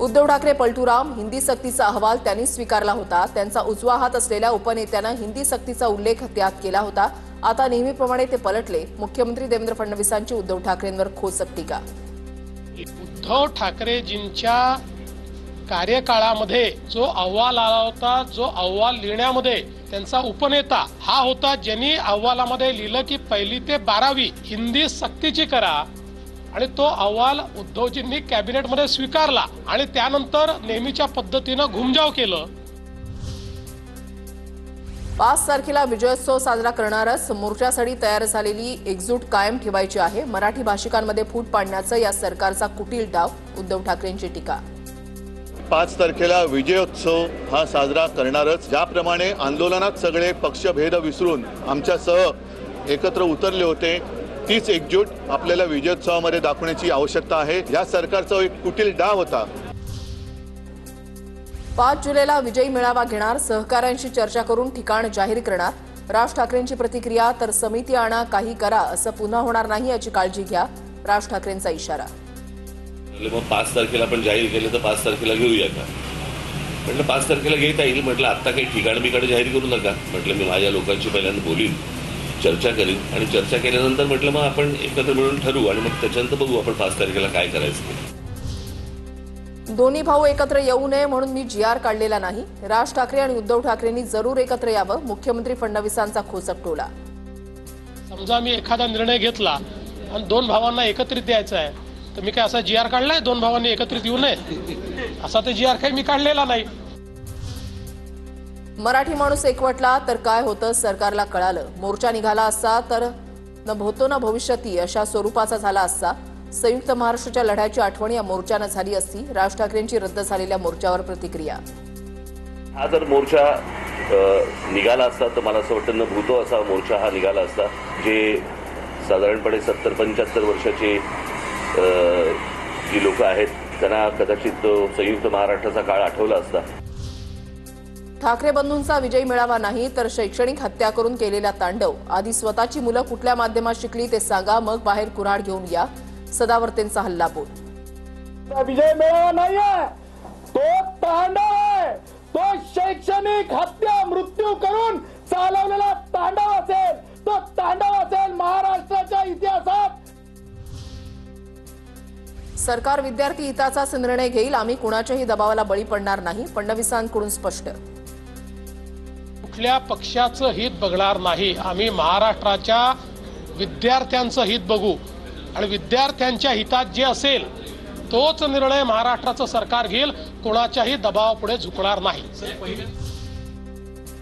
उद्धव ठाकरे पलटूराम हिंदी सक्तीचा अहवाल त्यांनी स्वीकारला होता। त्यांचा उजवा हात असलेल्या उपनेत्यानं हिंदी सक्तीचा उल्लेख त्यात केला होता। आता नेहमीप्रमाणे ते पलटले। मुख्यमंत्री देवेंद्र फडणवीसांची उद्धव ठाकरेंवर खोचक टीका। उद्धव ठाकरेजींच्या कार्यकाळामध्ये जो अहवाल आला होता, जो अहवाल लिहिण्यामध्ये त्यांचा उपनेता हा होता, ज्यांनी अहवालामध्ये लिहिलं की 1ली ते 12वी हिंदी सक्तीची करा, आणि तो अहवाल उद्धवजींनी कॅबिनेटमध्ये स्वीकारला आणि त्यानंतर नेहमीच्या पद्धतीनं घुमजाव केलं। 5 तारखेला विजयोत्सव साजरा करणारच मोर्चासाठी तयार झालेली एकजूट कायम ठेवायची आहे। मराठी भाषिकांमध्ये फूट पाडण्याचा या सरकारचा कुटील डाव। उद्धव ठाकरेंची टीका। 5 तारखेला विजयोत्सव हा साजरा करणारच। ज्याप्रमाणे आंदोलनात सगळे पक्षभेद विसरून आमच्यासह एकत्र उतरले होते, तीच एकजूट आपल्याला विजयोत्सवामध्ये दाखवण्याची आवश्यकता आहे। या सरकारचा एक कुटील डाव होता। 5 जुलैला विजयी मेळावा घेणार, सहकाऱ्यांशी चर्चा करून ठिकाण जाहीर करणार। राज ठाकरेंची प्रतिक्रिया, तर समिती आणा काही करा असं पुन्हा होणार नाही याची काळजी घ्या। राज ठाकरेंचा इशारा। मग 5 तारखेला आपण जाहीर केलं तर 5 तारखेला घेऊया का? म्हटलं 5 तारखेला घेता येईल। म्हटलं आता काही ठिकाण बिकाण जाहीर करू नका। म्हटलं मी माझ्या लोकांशी पहिल्यांदा बोलीन, चर्चा करीन, आणि चर्चा केल्यानंतर म्हटलं मग आपण एकत्र मिळून ठरवू आणि मग त्याच्यानंतर बघू आपण 5 तारखेला काय करायचं। दोन्ही भाऊ एकत्र येऊ नये म्हणून मी GR काढलेला नाही। राज ठाकरे आणि उद्धव ठाकरेंनी जरूर एकत्र यावं। मुख्यमंत्री फडणवीसांचा खोचक टोला। समजा मी एखादा निर्णय घेतला आणि 2 भावांना एकत्रित द्यायचा आहे, तर मी काय असा GR काढलाय 2 भावांनी एकत्रित येऊ नये असा ते GR काही मी काढलेला नाही। मराठी माणूस एकवटला तर काय होतं सरकारला कळालं। मोर्चा निघाला असता तर न भूतो न भविष्यती अशा स्वरूपाचा झाला असता। संयुक्त महाराष्ट्राच्या लढ्याची आठवण या मोर्चानं झाली असती। राज ठाकरेंची रद्द झालेल्या मोर्चावर प्रतिक्रिया। हा जर मोर्चा निघाला असता तर मला असं वाटतं न भूतो असा मोर्चा हा निघाला असता, जे साधारणपणे 70-75 वर्षाचे जी लोक आहेत त्यांना कदाचित संयुक्त महाराष्ट्राचा काळ आठवला असता। ठाकरे बंधूंचा विजयी मेळावा नाही तर शैक्षणिक हत्या करून केलेला तांडव। आधी स्वतःची मुलं कुठल्या माध्यमात शिकली ते सांगा, मग बाहेर कुऱ्हाड घेऊन या। सदावर्तेंचा हल्लाबोल। विजय मेळावा नाहीये, तो तांडव आहे। तो शैक्षणिक हत्या मृत्यू करून चालवलेला तांडव असेल, तो तांडव असेल महाराष्ट्राच्या इतिहासात। सरकार विद्यार्थी हिताचाच निर्णय घेईल, आम्ही कुणाच्याही दबावाला बळी पडणार नाही। फडणवीसांकडून स्पष्ट। कुठल्या पक्षाचं हित बघणार नाही, आम्ही महाराष्ट्राच्या विद्यार्थ्यांचं हित बघू आणि विद्यार्थ्यांच्या हितात जे असेल तोच निर्णय महाराष्ट्राचं सरकार घेईल। कोणाच्याही दबावापुढे झुकणार नाही।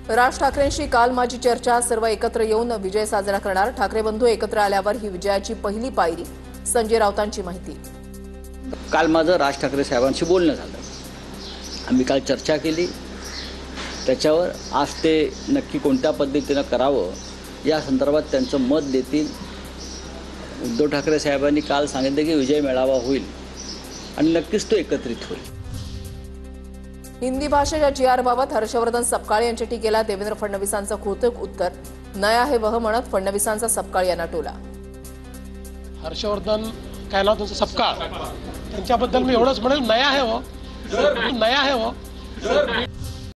राज ठाकरेंशी काल माझी चर्चा, सर्व एकत्र येऊन विजय साजरा करणार। ठाकरे बंधू एकत्र आल्यावर ही विजयाची पहिली पायरी। संजय राऊतांची माहिती। काल माझं राज ठाकरे साहेबांशी बोलणं झालं। आम्ही काल चर्चा केली, त्याच्यावर आज ते नक्की कोणत्या पद्धतीनं करावं या संदर्भात त्यांचं मत देतील। उद्धव ठाकरे साहेबांनी काल सांगितलं की विजय मेळावा होईल आणि नक्कीच तो एकत्रित होईल। हिंदी भाषेच्या GR बाबत हर्षवर्धन सपकाळ यांच्या टीकेला देवेंद्र फडणवीसांचं खोचक उत्तर। नया है वह म्हणत फडणवीसांचा सपकाळ यांना टोला। हर्षवर्धन काय नाव तुमचं सपकाळ, त्यांच्याबद्दल मी एवढंच म्हणेल, नया है वो, नया है वो।